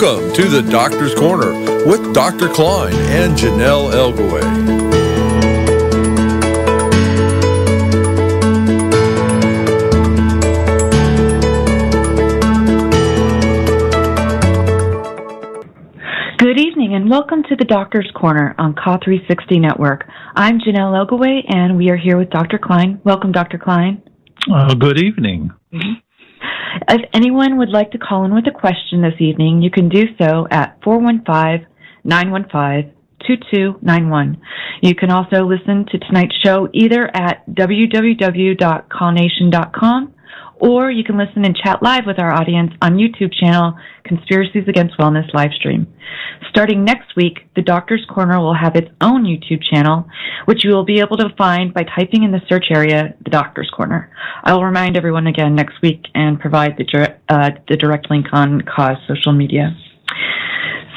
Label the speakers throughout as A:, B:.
A: Welcome to the Doctor's Corner with Dr. Kline and Janelle Elgaway.
B: Good evening and welcome to the Doctor's Corner on Call 360 Network. I'm Janelle Elgaway and we are here with Dr. Kline. Welcome, Dr. Kline.
C: Good evening.
B: If anyone would like to call in with a question this evening, you can do so at 415-915-2291. You can also listen to tonight's show either at www.callnation.com or you can listen and chat live with our audience on YouTube channel Conspiracies Against Wellness livestream. Starting next week, the Doctor's Corner will have its own YouTube channel, which you will be able to find by typing in the search area, the Doctor's Corner. I will remind everyone again next week and provide the direct link on Cause social media.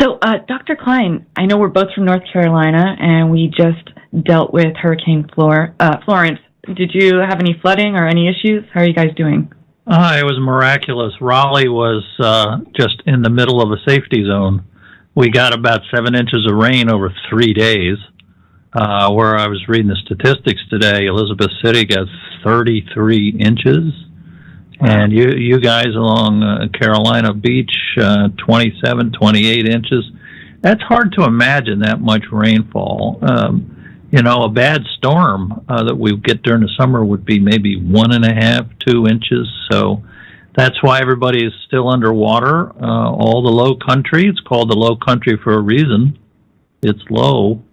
B: So, Dr. Kline, I know we're both from North Carolina, and we just dealt with Hurricane Florence. Did you have any flooding or any issues? How are you guys doing?
C: It was miraculous. Raleigh was just in the middle of a safety zone. We got about 7 inches of rain over 3 days. Where I was reading the statistics today, Elizabeth City got 33 inches. And you guys along Carolina Beach, 27, 28 inches. That's hard to imagine that much rainfall. A bad storm that we get during the summer would be maybe 1.5, 2 inches. So that's why everybody is still underwater. All the low country, it's called the low country for a reason. It's low.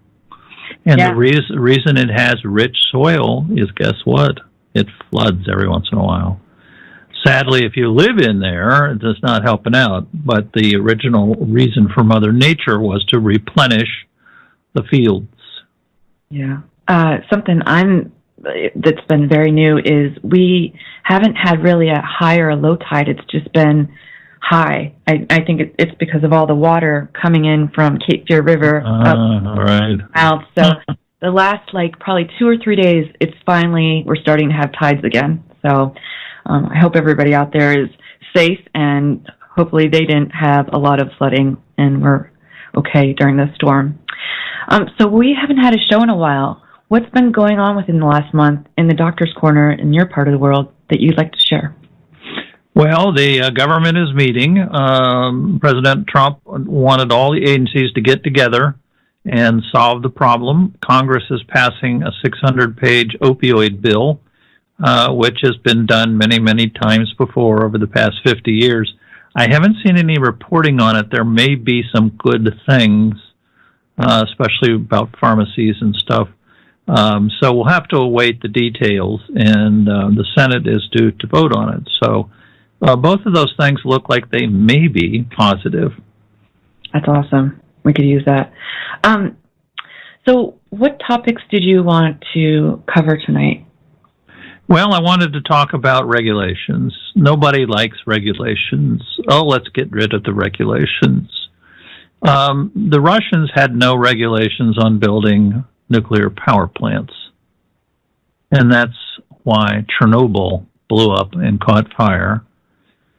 C: And the reason it has rich soil is, guess what? It floods every once in a while. Sadly, if you live in there, it's not helping out. But the original reason for Mother Nature was to replenish the fields.
B: Yeah. Something that's been very new is we haven't had really a high or a low tide. It's just been high. I think it's because of all the water coming in from Cape Fear River out. So the last probably 2 or 3 days, we're starting to have tides again. So I hope everybody out there is safe and hopefully they didn't have a lot of flooding and we're okay during the storm. So we haven't had a show in a while. What's been going on within the last month in the Doctor's Corner in your part of the world that you'd like to share?
C: Well, the government is meeting. President Trump wanted all the agencies to get together and solve the problem. Congress is passing a 600-page opioid bill, which has been done many, many times before over the past 50 years. I haven't seen any reporting on it. There may be some good things, especially about pharmacies and stuff. So we'll have to await the details, and the Senate is due to vote on it. So both of those things look like they may be positive.
B: That's awesome. We could use that. So what topics did you want to cover tonight?
C: Well, I wanted to talk about regulations. Nobody likes regulations. Oh, let's get rid of the regulations. The Russians had no regulations on building nuclear power plants. And that's why Chernobyl blew up and caught fire.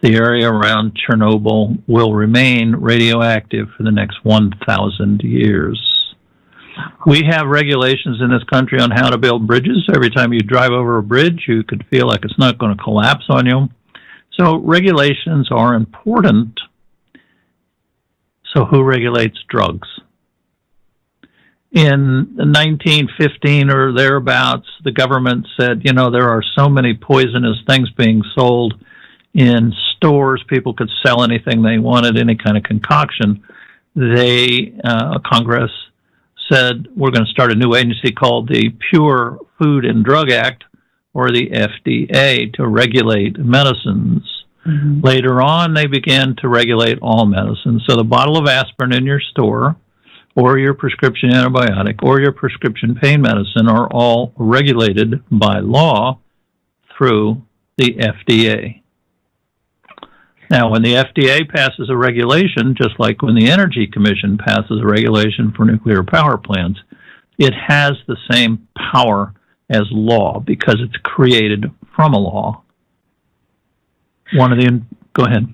C: The area around Chernobyl will remain radioactive for the next 1,000 years. We have regulations in this country on how to build bridges. Every time you drive over a bridge, you could feel like it's not going to collapse on you. So regulations are important. So who regulates drugs? In 1915 or thereabouts, the government said, there are so many poisonous things being sold in stores. People could sell anything they wanted, any kind of concoction. Congress said, we're going to start a new agency called the Pure Food and Drug Act, or the FDA, to regulate medicines. Mm-hmm. Later on, they began to regulate all medicines. So the bottle of aspirin in your store, or your prescription antibiotic, or your prescription pain medicine are all regulated by law through the FDA. Now, when the FDA passes a regulation, just like when the Energy Commission passes a regulation for nuclear power plants, it has the same power as law because it's created from a law. Go ahead.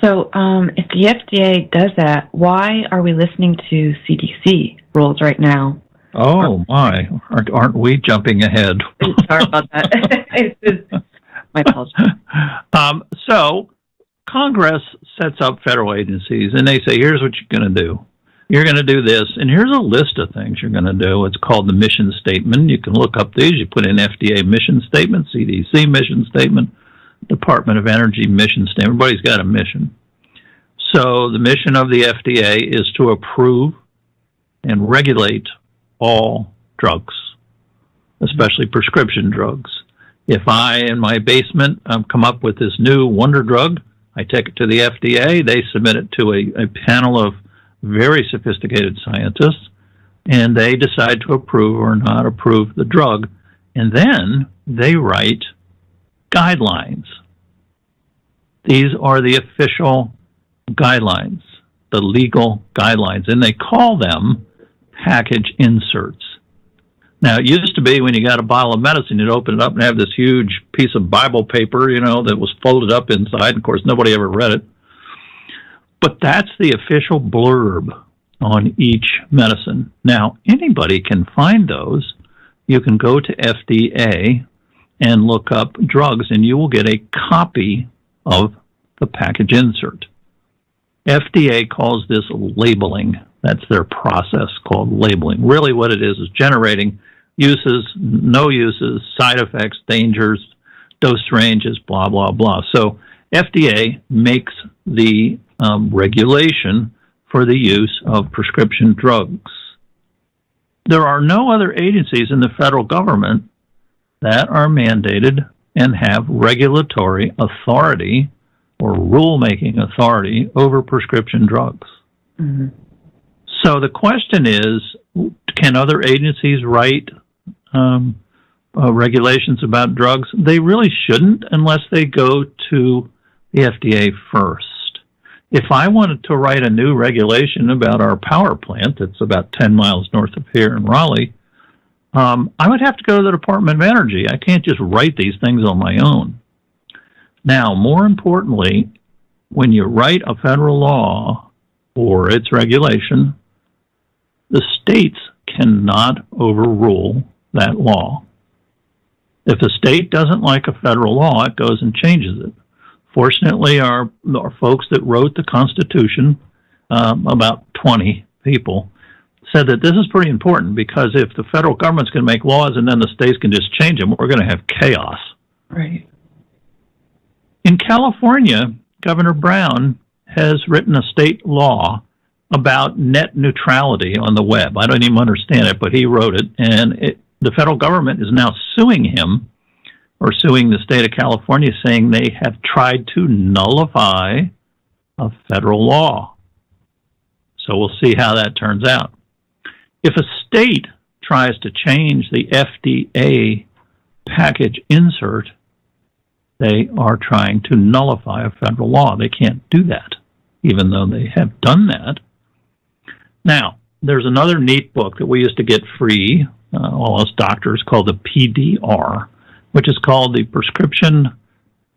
B: So, if the FDA does that, why are we listening to CDC rules right now?
C: Oh, my. Aren't we jumping ahead?
B: Sorry about that. My apologies.
C: So, Congress sets up federal agencies, and they say, here's what you're going to do. You're going to do this, and here's a list of things you're going to do. It's called the mission statement. You can look up these. You put in FDA mission statement, CDC mission statement, Department of Energy mission statement. Everybody's got a mission. So the mission of the FDA is to approve and regulate all drugs, especially prescription drugs. If I, in my basement, come up with this new wonder drug, I take it to the FDA. They submit it to a panel of very sophisticated scientists, and they decide to approve or not approve the drug. And then they write guidelines. These are the official guidelines, the legal guidelines, and they call them package inserts. Now, it used to be when you got a bottle of medicine, you'd open it up and have this huge piece of Bible paper, that was folded up inside. Of course, nobody ever read it. But that's the official blurb on each medicine. Now, anybody can find those. You can go to FDA and look up drugs, and you will get a copy of the package insert. FDA calls this labeling. That's their process called labeling. Really what it is generating uses, no uses, side effects, dangers, dose ranges, blah, blah, blah. So FDA makes the regulation for the use of prescription drugs. There are no other agencies in the federal government that are mandated and have regulatory authority or rule-making authority over prescription drugs. Mm-hmm. So the question is, can other agencies write regulations about drugs? They really shouldn't unless they go to the FDA first. If I wanted to write a new regulation about our power plant that's about 10 miles north of here in Raleigh, I would have to go to the Department of Energy. I can't just write these things on my own. Now, more importantly, when you write a federal law or its regulation, the states cannot overrule that law. If a state doesn't like a federal law, it goes and changes it. Fortunately, our folks that wrote the Constitution, about 20 people, said that this is pretty important because if the federal government's going to make laws and then the states can just change them, we're going to have chaos.
B: Right.
C: In California, Governor Brown has written a state law about net neutrality on the web. I don't even understand it, but he wrote it, and the federal government is now suing him or suing the state of California, saying they have tried to nullify a federal law. So we'll see how that turns out. If a state tries to change the FDA package insert, they are trying to nullify a federal law. They can't do that, even though they have done that. Now, there's another neat book that we used to get free, all us doctors, called the PDR, which is called the Prescription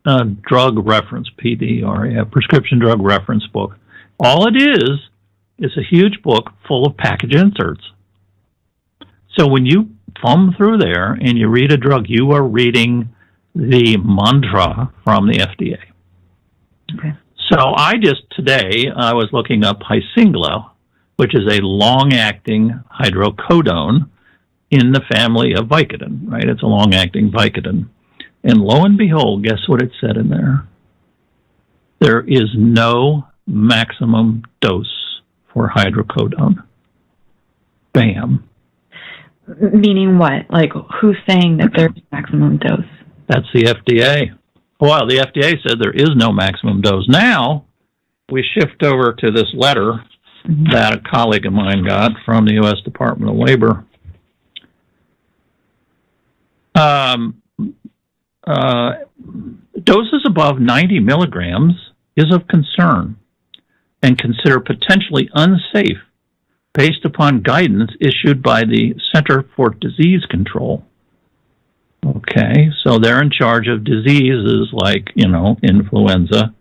C: Drug Reference, PDR, yeah, Prescription Drug Reference Book. All it is a huge book full of package inserts. So when you thumb through there and you read a drug, you are reading the mantra from the FDA. Okay. So today I was looking up Hysingla, which is a long-acting hydrocodone in the family of Vicodin, right? It's a long-acting Vicodin. And lo and behold, guess what it said in there? There is no maximum dose for hydrocodone. Bam.
B: Meaning what? Like, who's saying that there's maximum dose?
C: That's the FDA. Well, the FDA said there is no maximum dose. Now, we shift over to this letter that a colleague of mine got from the U.S. Department of Labor. Doses above 90 milligrams is of concern and considered potentially unsafe based upon guidance issued by the Center for Disease Control. Okay, so they're in charge of diseases like, influenza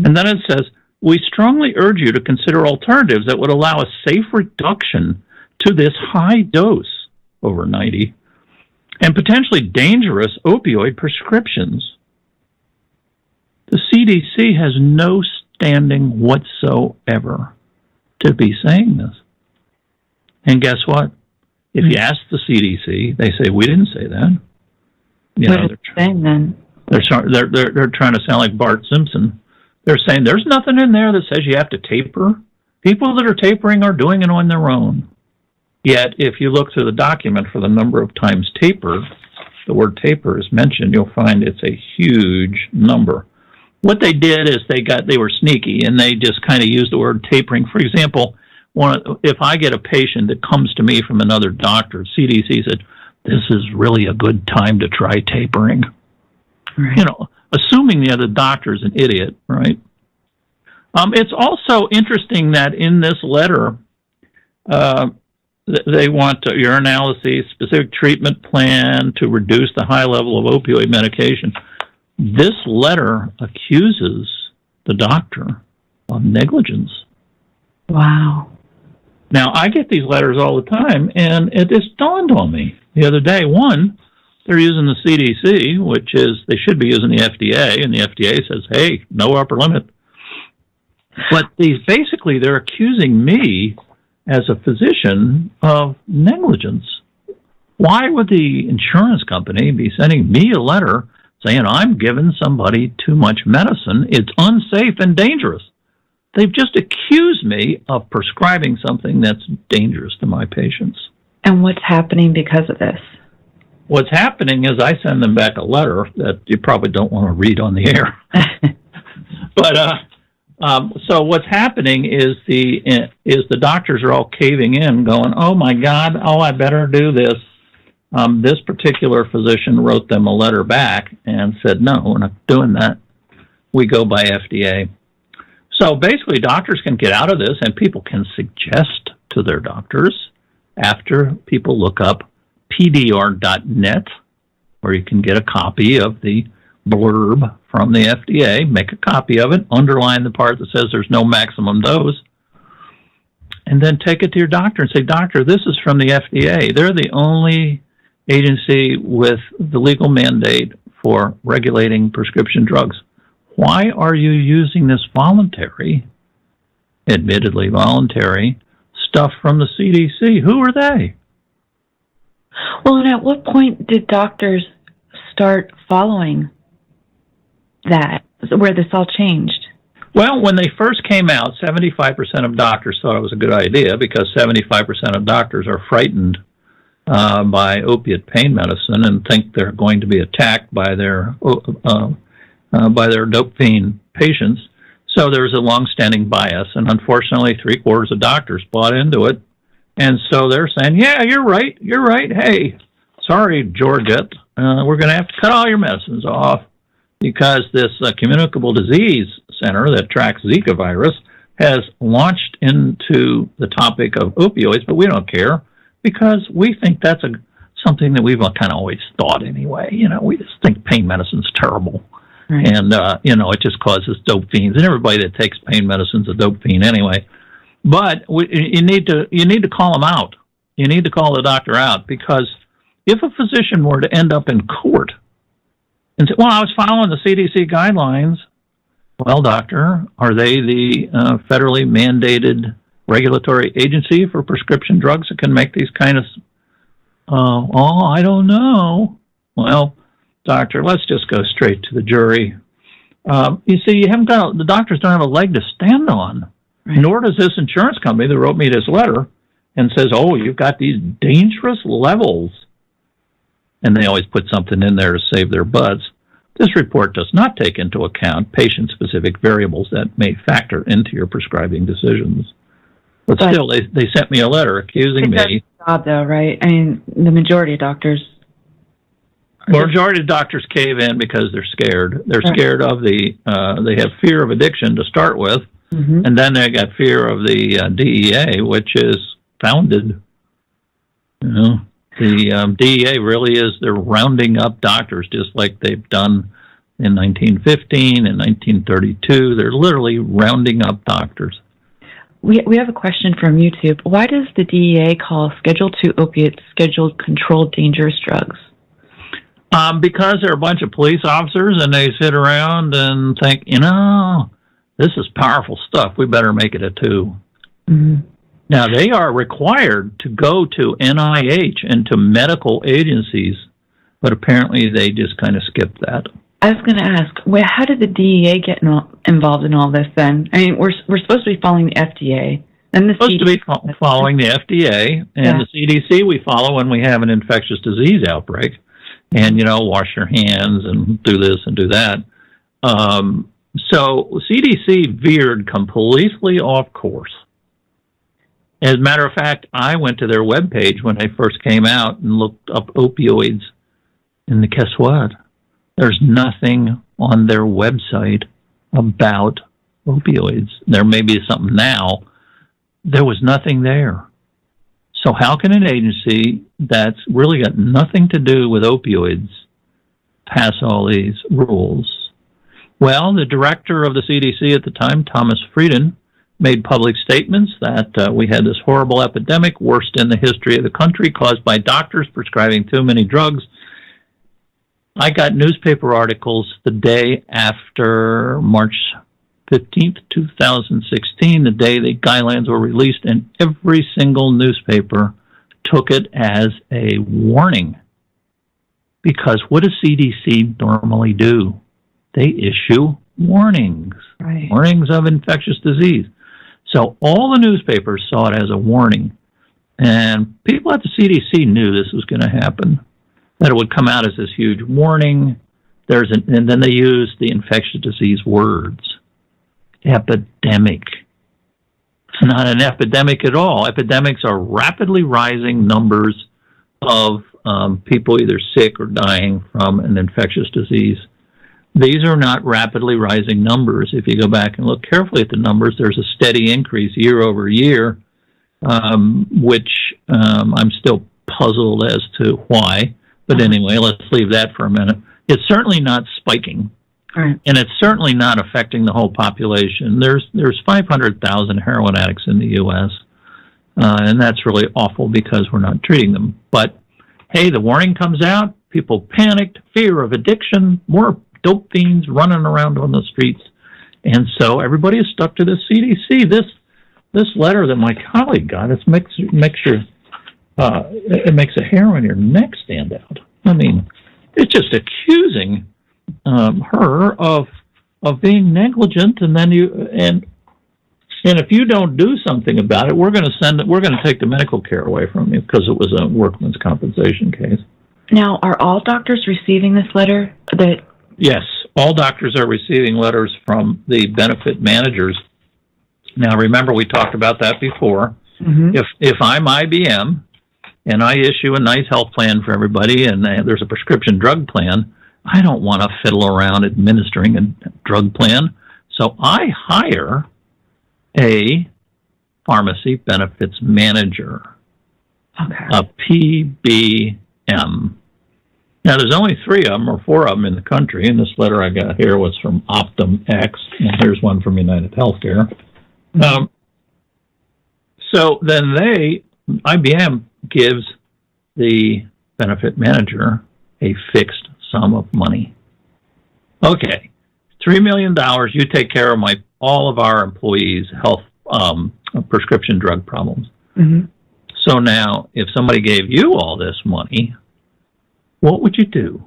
C: And then it says, we strongly urge you to consider alternatives that would allow a safe reduction to this high dose, over 90, and potentially dangerous opioid prescriptions. The CDC has no standing whatsoever to be saying this. And guess what? If you ask the CDC, they say, we didn't say that. You
B: What
C: know,
B: are they saying then?
C: they're trying to sound like Bart Simpson. They're saying there's nothing in there that says you have to taper. People that are tapering are doing it on their own. Yet, if you look through the document for the number of times taper, the word taper is mentioned, you'll find it's a huge number. What they did is they were sneaky, and they just kind of used the word tapering. For example, if I get a patient that comes to me from another doctor, CDC said, this is really a good time to try tapering.
B: Right.
C: You know, assuming the other doctor's an idiot, right? It's also interesting that in this letter, they want your analysis, specific treatment plan to reduce the high level of opioid medication. This letter accuses the doctor of negligence.
B: Wow.
C: Now, I get these letters all the time, and it just dawned on me the other day. One, they're using the CDC, which is, they should be using the FDA, and the FDA says, hey, no upper limit. But basically, they're accusing me as a physician of negligence. Why would the insurance company be sending me a letter saying I'm giving somebody too much medicine? It's unsafe and dangerous. They've just accused me of prescribing something that's dangerous to my patients.
B: And what's happening because of this?
C: What's happening is I send them back a letter that you probably don't want to read on the air. But so what's happening is the doctors are all caving in, going, "Oh my God, oh I better do this." This particular physician wrote them a letter back and said, "No, we're not doing that. We go by FDA." So basically, doctors can get out of this, and people can suggest to their doctors after people look up pdr.net, where you can get a copy of the blurb from the FDA, make a copy of it, underline the part that says there's no maximum dose, and then take it to your doctor and say, "Doctor, this is from the FDA. They're the only agency with the legal mandate for regulating prescription drugs. Why are you using this voluntary, admittedly voluntary, stuff from the CDC? Who are they?"
B: Well, and at what point did doctors start following that, where this all changed?
C: Well, when they first came out, 75% of doctors thought it was a good idea because 75% of doctors are frightened by opiate pain medicine and think they're going to be attacked by their dopamine patients. So there's a long-standing bias, and unfortunately, 3/4 of doctors bought into it. And so they're saying, "Yeah, you're right. Hey, sorry, Georgette, we're going to have to cut all your medicines off because this communicable disease center that tracks Zika virus has launched into the topic of opioids, but we don't care because we think that's something that we've kind of always thought anyway. You know, we just think pain medicine's terrible." Right. And, it just causes dope fiends. And everybody that takes pain medicine's a dope fiend anyway. But you need to call them out. You need to call the doctor out, because if a physician were to end up in court and say, "Well, I was following the CDC guidelines," well, doctor, are they the federally mandated regulatory agency for prescription drugs that can make these kind of, I don't know. Well, doctor, let's just go straight to the jury. You see, the doctors don't have a leg to stand on. Right. Nor does this insurance company that wrote me this letter and says, "Oh, you've got these dangerous levels." And they always put something in there to save their butts. This report does not take into account patient-specific variables that may factor into your prescribing decisions. But still, they sent me a letter accusing me.
B: Job, though, right? I mean, the majority of doctors.
C: Majority of doctors cave in because they're scared. They're scared of they have fear of addiction to start with. Mm-hmm. And then they got fear of the DEA, which is founded. The DEA really is, they're rounding up doctors just like they've done in 1915, in 1932. They're literally rounding up doctors.
B: We have a question from YouTube. Why does the DEA call Schedule II opiates scheduled controlled dangerous drugs?
C: Because they're a bunch of police officers and they sit around and think, this is powerful stuff. We better make it a 2. Mm-hmm. Now, they are required to go to NIH and to medical agencies, but apparently they just kind of skipped that.
B: I was going to ask, how did the DEA get involved in all this then? I mean, we're supposed to be following the FDA. And the
C: supposed to be following the FDA and the CDC we follow when we have an infectious disease outbreak. And, wash your hands and do this and do that. So CDC veered completely off course. As a matter of fact, I went to their webpage when they first came out and looked up opioids. And guess what? There's nothing on their website about opioids. There may be something now. There was nothing there. So how can an agency that's really got nothing to do with opioids pass all these rules? Well, the director of the CDC at the time, Thomas Frieden, made public statements that we had this horrible epidemic, worst in the history of the country, caused by doctors prescribing too many drugs. I got newspaper articles the day after March 15th, 2016, the day the guidelines were released, and every single newspaper took it as a warning. Because what does CDC normally do? They issue warnings, right. Warnings of infectious disease. So all the newspapers saw it as a warning. And people at the CDC knew this was going to happen, that it would come out as this huge warning. And then they used the infectious disease words. Epidemic. It's not an epidemic at all. Epidemics are rapidly rising numbers of people either sick or dying from an infectious disease. These are not rapidly rising numbers. If you go back and look carefully at the numbers, there's a steady increase year over year, which I'm still puzzled as to why. But anyway, let's leave that for a minute. It's certainly not spiking. Right. And it's certainly not affecting the whole population. There's 500,000 heroin addicts in the U.S., and that's really awful because we're not treating them. But, hey, the warning comes out, people panicked, fear of addiction, more dope fiends running around on the streets. And so everybody is stuck to the CDC. This letter that my colleague got, it makes a hair on your neck stand out. I mean, it's just accusing her of being negligent, and then and if you don't do something about it, we're going to take the medical care away from you because it was a workman's compensation case.
B: Now, are all doctors receiving this letter?
C: Yes, all doctors are receiving letters from the benefit managers. Now, remember, we talked about that before. Mm-hmm. If I'm IBM and I issue a nice health plan for everybody, and there's a prescription drug plan, I don't want to fiddle around administering a drug plan. So I hire a pharmacy benefits manager, a PBM. Now, there's only 3 of them or 4 of them in the country, and this letter I got here was from Optum X, and here's one from United Healthcare. So then IBM gives the benefit manager a fixed sum of money. Okay, $3 million, you take care of all of our employees' health prescription drug problems. Mm-hmm. So now, if somebody gave you all this money, what would you do?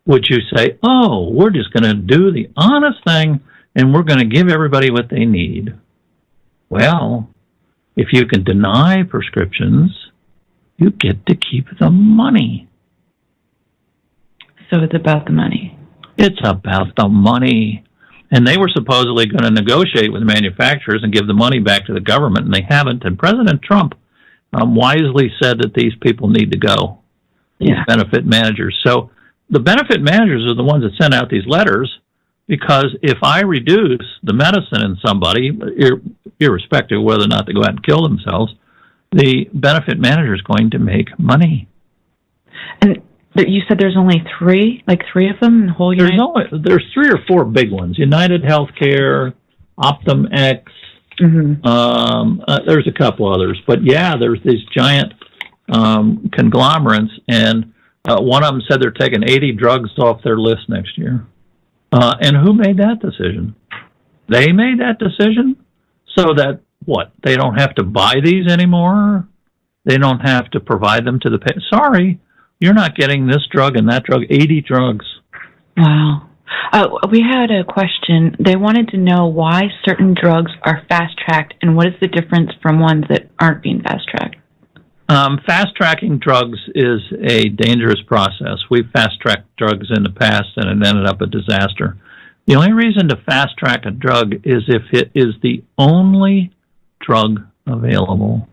C: Would you say, oh, we're just going to do the honest thing and we're going to give everybody what they need? Well, if you can deny prescriptions, you get to keep the money.
B: So it's about the money.
C: It's about the money. And they were supposedly going to negotiate with the manufacturers and give the money back to the government, and they haven't. And President Trump wisely said that these people need to go, these benefit managers. So the benefit managers are the ones that send out these letters, because if I reduce the medicine in somebody, irrespective of whether or not they go out and kill themselves, the benefit manager is going to make money.
B: And You said there's only three, like three of them in the whole United?
C: There's 3 or 4 big ones. United Healthcare, OptumX. There's a couple others, but yeah, there's these giant conglomerates, and one of them said they're taking 80 drugs off their list next year. And who made that decision? They made that decision so that, what, they don't have to buy these anymore? They don't have to provide them to the patient. Sorry, you're not getting this drug and that drug, 80 drugs.
B: Wow. We had a question. They wanted to know why certain drugs are fast-tracked and what is the difference from ones that aren't being fast-tracked?
C: Fast-tracking drugs is a dangerous process. We've fast-tracked drugs in the past and it ended up a disaster. The only reason to fast-track a drug is if it is the only drug available.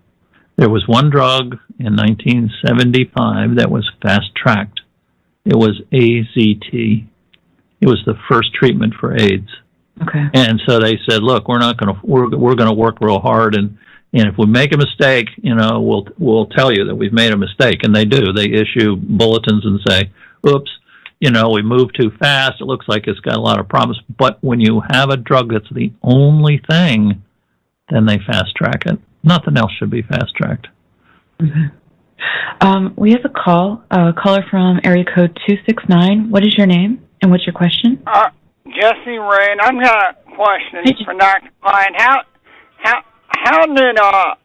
C: There was one drug in 1975 that was fast-tracked. It was AZT. It was the first treatment for AIDS.
B: Okay.
C: And so they said, look, we're going to work real hard, and if we make a mistake, we'll tell you that we've made a mistake. And they do. They issue bulletins and say, oops, we moved too fast. It looks like it's got a lot of problems. But when you have a drug that's the only thing, then they fast-track it. Nothing else should be fast-tracked.
B: Mm-hmm. We have a caller from area code 269. What is your name and what's your question?
D: Jesse Ray, and I've got a question for Dr. Kline. How did our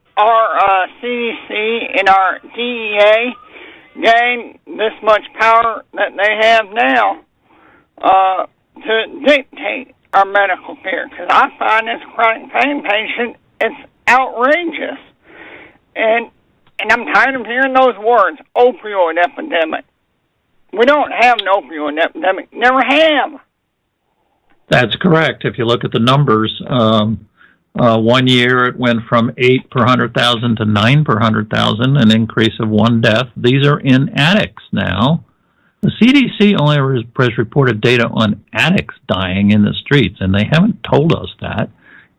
D: CDC and our DEA gain this much power that they have now to dictate our medical care? Because I find this chronic pain patient, it's outrageous. And I'm tired of hearing those words, opioid epidemic. We don't have an opioid epidemic. Never have.
C: That's correct. If you look at the numbers, 1 year it went from 8 per 100,000 to 9 per 100,000, an increase of 1 death. These are in addicts now. The CDC only has reported data on addicts dying in the streets, and they haven't told us that.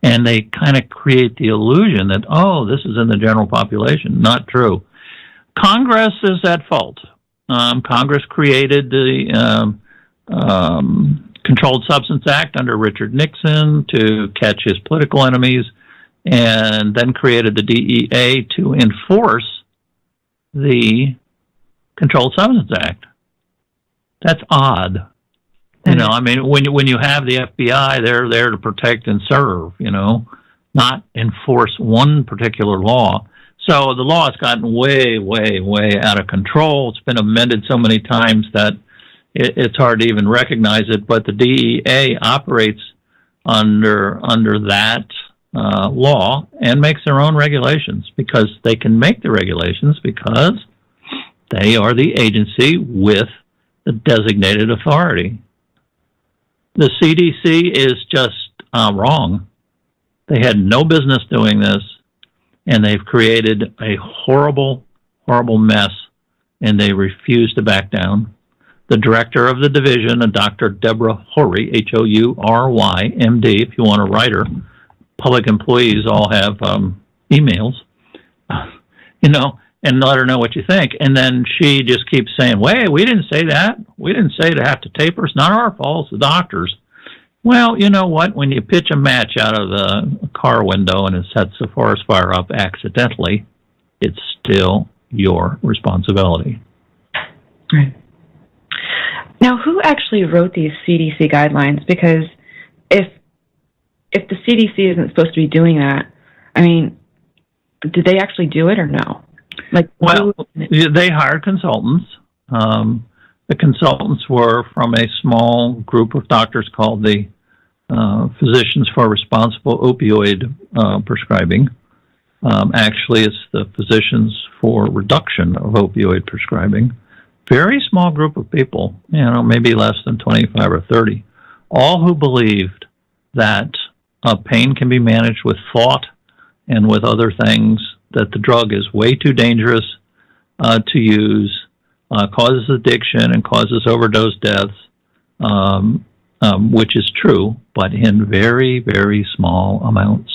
C: And they kind of create the illusion that, oh, this is in the general population. Not true. Congress is at fault. Congress created the Controlled Substance Act under Richard Nixon to catch his political enemies, and then created the DEA to enforce the Controlled Substance Act. That's odd. When you have the FBI, they're there to protect and serve, not enforce one particular law. So the law has gotten way, way, way out of control. It's been amended so many times that it's hard to even recognize it. But the DEA operates under that law and makes their own regulations, because they can make the regulations because they are the agency with the designated authority. The CDC is just wrong. They had no business doing this, and they've created a horrible, horrible mess, and they refuse to back down. The director of the division, a Dr. Deborah Horry, Houry, MD, if you want to write her. Public employees all have emails, and let her know what you think. And then she just keeps saying, wait, we didn't say that. We didn't say to have to taper. It's not our fault. It's the doctors. Well, you know what? When you pitch a match out of the car window and it sets the forest fire up accidentally, it's still your responsibility.
B: Right. Now, who actually wrote these CDC guidelines? Because if the CDC isn't supposed to be doing that, did they actually do it or no?
C: They hired consultants. The consultants were from a small group of doctors called the Physicians for Responsible Opioid Prescribing. Actually, it's the Physicians for Reduction of Opioid Prescribing. Very small group of people, maybe less than 25 or 30, all who believed that pain can be managed with thought and with other things, that the drug is way too dangerous to use, causes addiction and causes overdose deaths, which is true, but in very, very small amounts.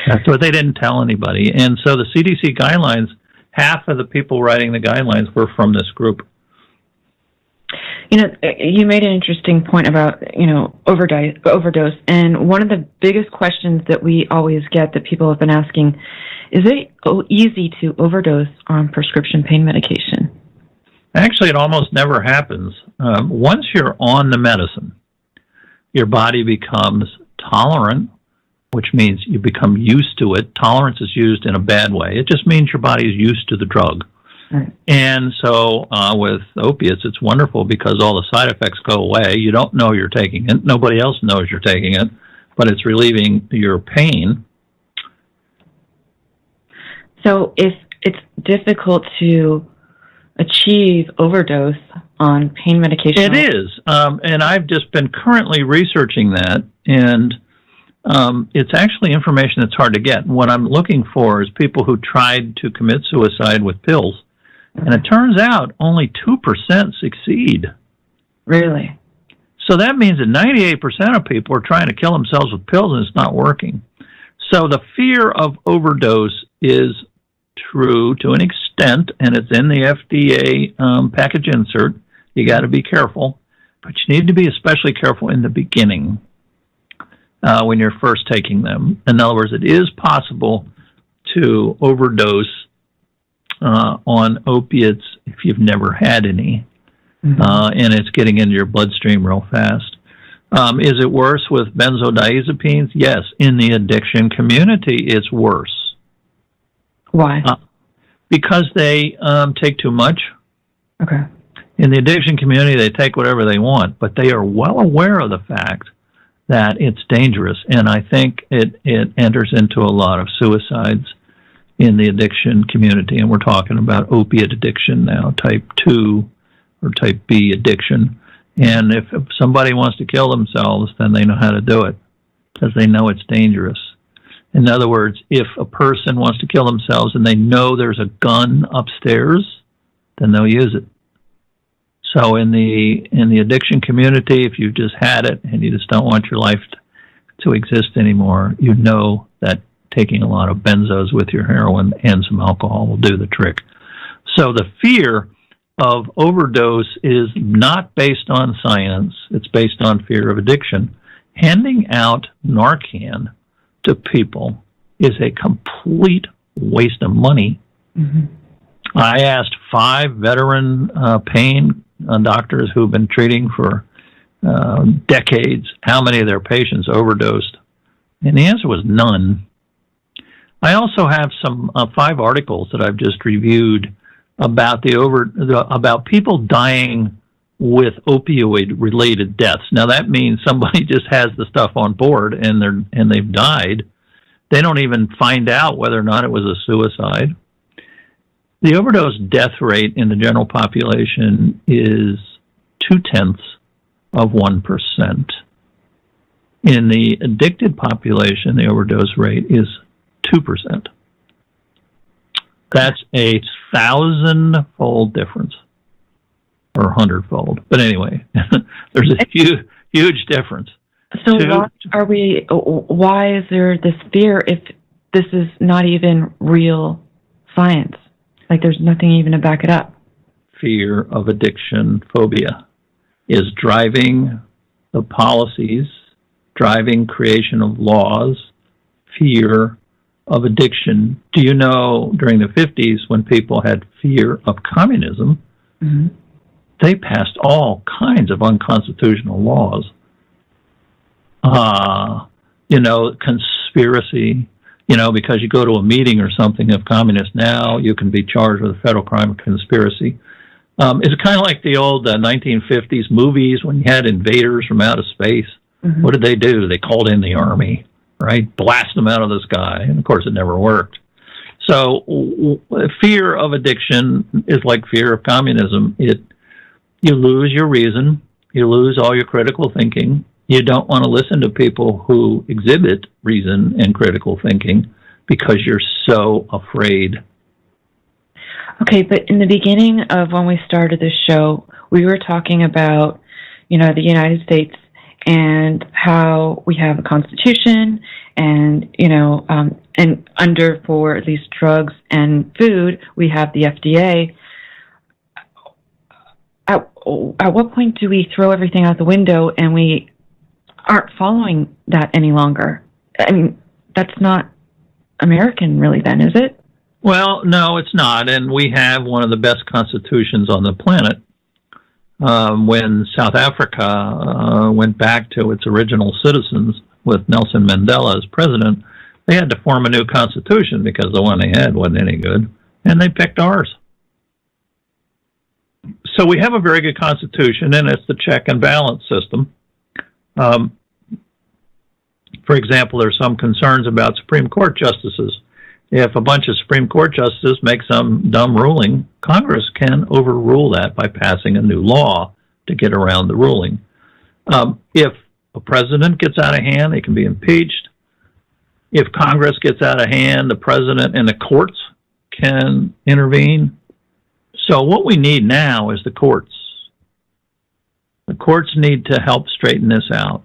C: That's what they didn't tell anybody. And so the CDC guidelines, half of the people writing the guidelines were from this group.
B: You made an interesting point about, overdose. And one of the biggest questions that we always get that people have been asking, is it easy to overdose on prescription pain medication?
C: Actually, it almost never happens. Once you're on the medicine, your body becomes tolerant, which means you become used to it. Tolerance is used in a bad way. It just means your body is used to the drug. Right. And so with opiates, it's wonderful because all the side effects go away. You don't know you're taking it. Nobody else knows you're taking it, but it's relieving your pain.
B: So if it's difficult to achieve overdose on pain medication...
C: It is. And I've just been currently researching that, and it's actually information that's hard to get. What I'm looking for is people who tried to commit suicide with pills. And it turns out only 2% succeed.
B: Really?
C: So that means that 98% of people are trying to kill themselves with pills and it's not working. So the fear of overdose is true to an extent, and it's in the FDA package insert. You got to be careful, but you need to be especially careful in the beginning when you're first taking them. In other words, it is possible to overdose on opiates if you've never had any, and it's getting into your bloodstream real fast. Is it worse with benzodiazepines? Yes. In the addiction community, it's worse.
B: Why?
C: Because they take too much.
B: Okay.
C: In the addiction community, they take whatever they want, but they are well aware of the fact that it's dangerous, and I think it enters into a lot of suicides in the addiction community, and we're talking about opiate addiction now, type 2 or type B addiction. And if somebody wants to kill themselves, then they know how to do it because they know it's dangerous. In other words, if a person wants to kill themselves and they know there's a gun upstairs, then they'll use it. So in the addiction community, if you've just had it and you just don't want your life to exist anymore, you know that taking a lot of benzos with your heroin and some alcohol will do the trick. So the fear of overdose is not based on science. It's based on fear of addiction. Handing out Narcan to people is a complete waste of money. Mm-hmm. I asked 5 veteran pain doctors who've been treating for decades how many of their patients overdosed, and the answer was none. I also have some 5 articles that I've just reviewed about about people dying with opioid-related deaths. Now that means somebody just has the stuff on board and they've died. They don't even find out whether or not it was a suicide. The overdose death rate in the general population is 0.2%. In the addicted population, the overdose rate is 2%. That's a 1,000-fold difference, or 100-fold. But anyway, there's a huge difference.
B: So why is there this fear if this is not even real science? Like there's nothing even to back it up.
C: Fear of addiction, phobia, is driving the policies, driving creation of laws, fear of addiction. Do you know during the 50s when people had fear of communism, mm-hmm. they passed all kinds of unconstitutional laws. Conspiracy, because you go to a meeting or something of communists now, you can be charged with a federal crime of conspiracy. It's kind of like the old 1950s movies when you had invaders from outer space. Mm-hmm. What did they do? They called in the army, right? Blast them out of the sky. And of course, it never worked. So fear of addiction is like fear of communism. You lose your reason. You lose all your critical thinking. You don't want to listen to people who exhibit reason and critical thinking because you're so afraid.
B: Okay, but in the beginning of when we started this show, we were talking about, the United States and how we have a constitution and, and under for at least drugs and food, we have the FDA. at what point do we throw everything out the window and we aren't following that any longer? I mean, that's not American, really, then, is it?
C: Well, no, it's not. And we have one of the best constitutions on the planet. When South Africa went back to its original citizens with Nelson Mandela as president, they had to form a new constitution because the one they had wasn't any good, and they picked ours. So we have a very good constitution, and it's the check and balance system. For example, there's some concerns about Supreme Court justices. If a bunch of Supreme Court justices make some dumb ruling, Congress can overrule that by passing a new law to get around the ruling. If a president gets out of hand, they can be impeached. If Congress gets out of hand, the president and the courts can intervene. So what we need now is the courts. The courts need to help straighten this out.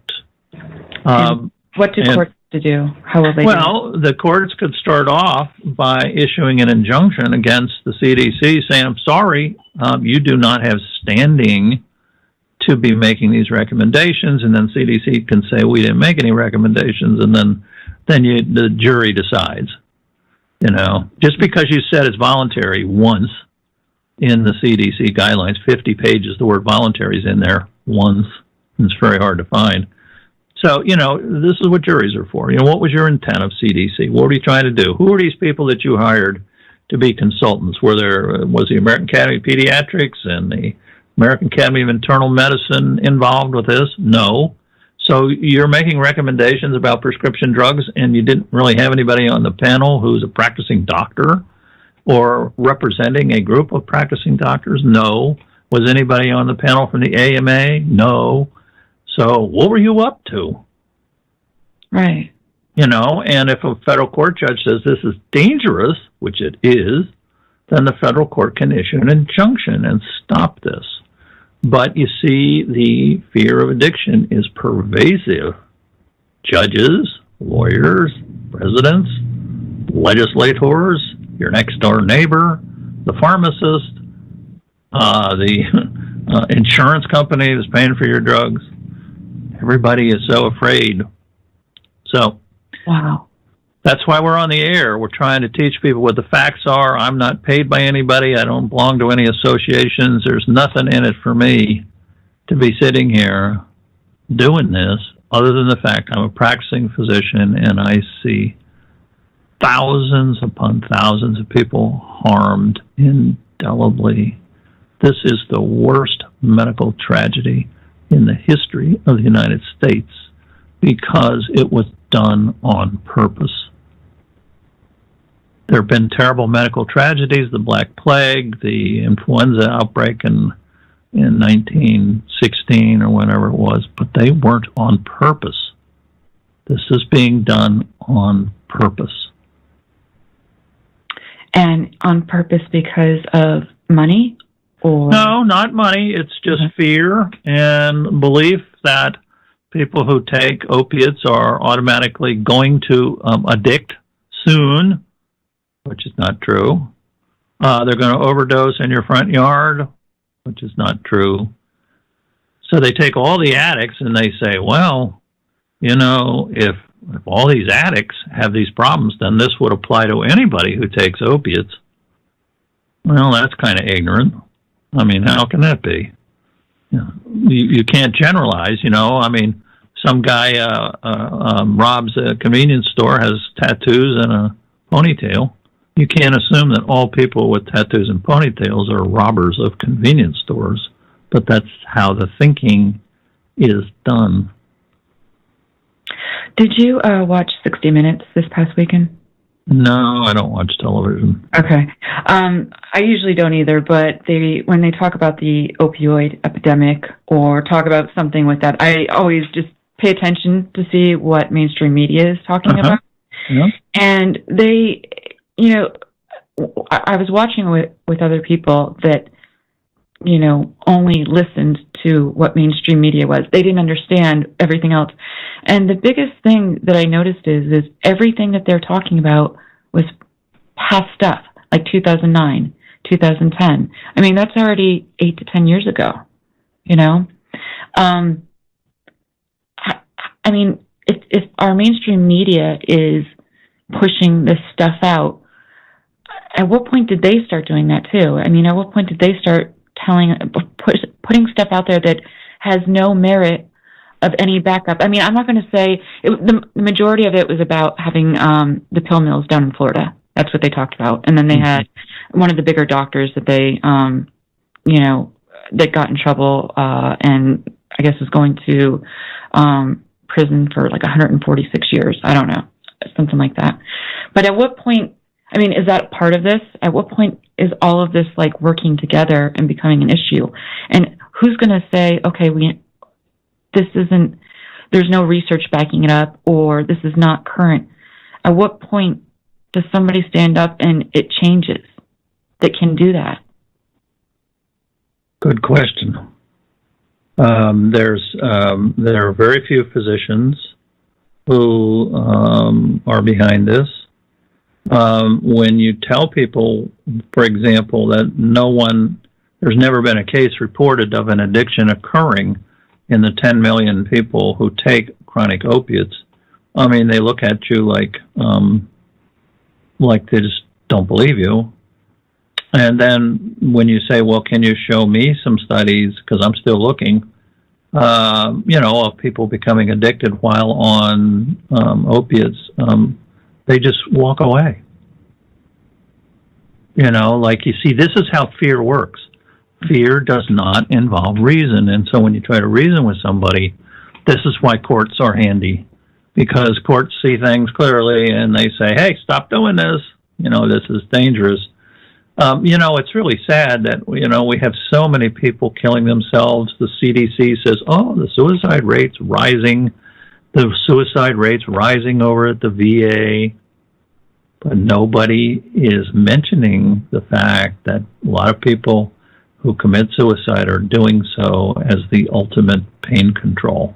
B: What do courts to do? How will they do it?
C: The courts could start off by issuing an injunction against the CDC saying, I'm sorry, you do not have standing to be making these recommendations, and then CDC can say, we didn't make any recommendations, and then the jury decides. You know, just because you said it's voluntary once in the CDC guidelines, 50 pages, the word voluntary is in there once, and it's very hard to find. So, you know, this is what juries are for. You know, what was your intent of CDC? What were you trying to do? Who are these people that you hired to be consultants? Was the American Academy of Pediatrics and the American Academy of Internal Medicine involved with this? No. So you're making recommendations about prescription drugs, and you didn't really have anybody on the panel who's a practicing doctor or representing a group of practicing doctors? No. Was anybody on the panel from the AMA? No. So what were you up to?
B: Right.
C: You know, and if a federal court judge says this is dangerous, which it is, then the federal court can issue an injunction and stop this. But you see, the fear of addiction is pervasive. Judges, lawyers, presidents, legislators, your next door neighbor, the pharmacist, the insurance company that's paying for your drugs. Everybody is so afraid. So,
B: wow.
C: That's why we're on the air. We're trying to teach people what the facts are. I'm not paid by anybody. I don't belong to any associations. There's nothing in it for me to be sitting here doing this, other than the fact I'm a practicing physician and I see thousands upon thousands of people harmed indelibly. This is the worst medical tragedy in the history of the United States because it was done on purpose. There have been terrible medical tragedies, the Black Plague, the influenza outbreak in 1916 or whenever it was, but they weren't on purpose. This is being done on purpose.
B: And on purpose because of money? Or?
C: No, not money. It's just fear and belief that people who take opiates are automatically going to addict soon, which is not true. They're going to overdose in your front yard, which is not true. So they take all the addicts and they say, well, you know, if all these addicts have these problems, then this would apply to anybody who takes opiates. Well, that's kind of ignorant. I mean, how can that be? You can't generalize, you know. I mean, some guy robs a convenience store, has tattoos and a ponytail. You can't assume that all people with tattoos and ponytails are robbers of convenience stores, but that's how the thinking is done.
B: Did you watch 60 Minutes this past weekend?
C: No, I don't watch television.
B: Okay. I usually don't either, but when they talk about the opioid epidemic or talk about something with that, I always just pay attention to see what mainstream media is talking about.
C: Yeah.
B: And they, you know, I was watching with other people that, you know, only listened to what mainstream media was. They didn't understand everything else. And the biggest thing that I noticed is everything that they're talking about was past stuff, like 2009, 2010. I mean, that's already 8 to 10 years ago, you know? I mean, if our mainstream media is pushing this stuff out, at what point did they start doing that too? I mean, at what point did they start putting stuff out there that has no merit of any backup? I mean, I'm not going to say the majority of it was about having the pill mills down in Florida. That's what they talked about. And then they had one of the bigger doctors that they, you know, that got in trouble and I guess was going to prison for like 146 years. I don't know, something like that. But at what point, I mean, is that part of this? At what point is all of this like working together and becoming an issue? And who's going to say, okay, there's no research backing it up, or this is not current? At what point does somebody stand up and it changes that can do that?
C: Good question. There are very few physicians who are behind this. When you tell people, for example, that there's never been a case reported of an addiction occurring in the 10 million people who take chronic opiates, I mean, they look at you like they just don't believe you. And then when you say, well, can you show me some studies, because I'm still looking, you know, of people becoming addicted while on opiates, they just walk away. You know, like, you see, this is how fear works. Fear does not involve reason. And so when you try to reason with somebody, this is why courts are handy, because courts see things clearly and they say, hey, stop doing this. You know, this is dangerous. You know, it's really sad that, you know, we have so many people killing themselves. The CDC says, oh, the suicide rate's rising. The suicide rate's rising over at the VA. But nobody is mentioning the fact that a lot of people who commit suicide are doing so as the ultimate pain control.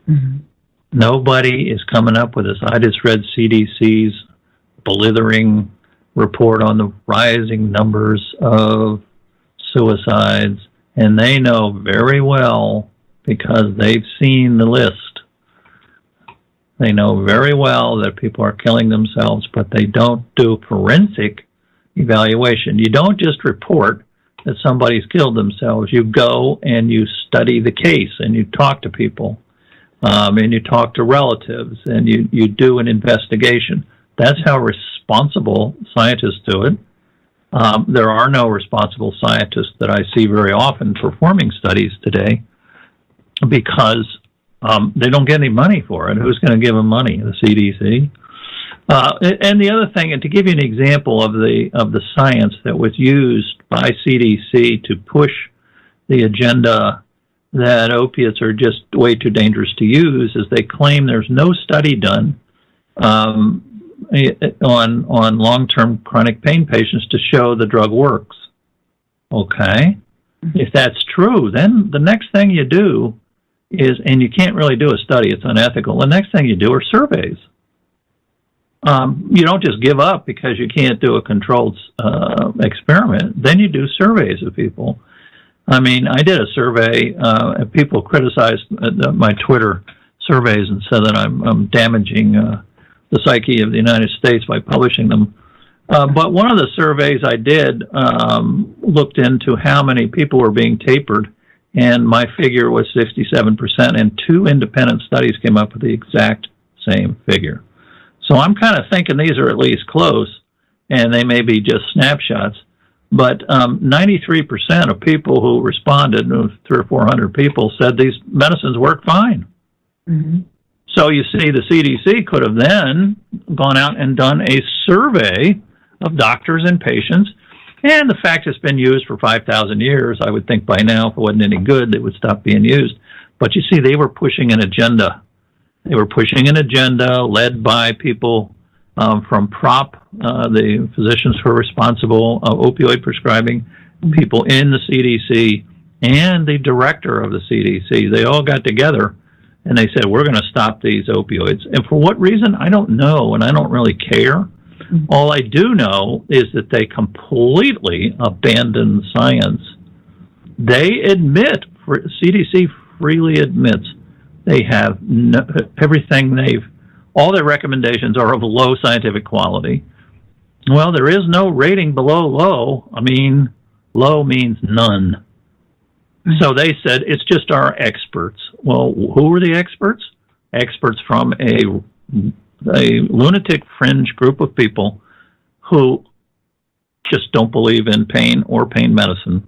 C: Mm-hmm. Nobody is coming up with this. I just read CDC's blithering report on the rising numbers of suicides, and they know very well, because they've seen the list, they know very well that people are killing themselves, but they don't do forensic evaluation. You don't just report that somebody's killed themselves. You go and you study the case, and you talk to people, and you talk to relatives, and you do an investigation. That's how responsible scientists do it. There are no responsible scientists that I see very often performing studies today, because they don't get any money for it. Who's going to give them money? The CDC. And the other thing, and to give you an example of the science that was used by CDC to push the agenda that opiates are just way too dangerous to use, is they claim there's no study done on long-term chronic pain patients to show the drug works. Okay? If that's true, then the next thing you do is, and you can't really do a study, it's unethical, the next thing you do are surveys. You don't just give up because you can't do a controlled experiment. Then you do surveys of people. I mean, I did a survey, and people criticized my Twitter surveys and said that I'm damaging the psyche of the United States by publishing them. But one of the surveys I did looked into how many people were being tapered, and my figure was 67%, and 2 independent studies came up with the exact same figure. So I'm kind of thinking these are at least close, and they may be just snapshots. But 93% of people who responded, 300 or 400 people, said these medicines work fine. Mm-hmm. So you see, the CDC could have then gone out and done a survey of doctors and patients, and the fact it's been used for 5,000 years, I would think by now, if it wasn't any good, it would stop being used. But you see, they were pushing an agenda. They were pushing an agenda led by people from PROP, the physicians who are responsible opioid prescribing, people in the CDC, and the director of the CDC. They all got together and they said, we're going to stop these opioids. And for what reason, I don't know, and I don't really care. All I do know is that they completely abandon science. They admit, CDC freely admits, they have everything all their recommendations are of low scientific quality. Well, there is no rating below low. I mean, low means none. So they said, it's just our experts. Well, who are the experts? Experts from a lunatic fringe group of people who just don't believe in pain or pain medicine,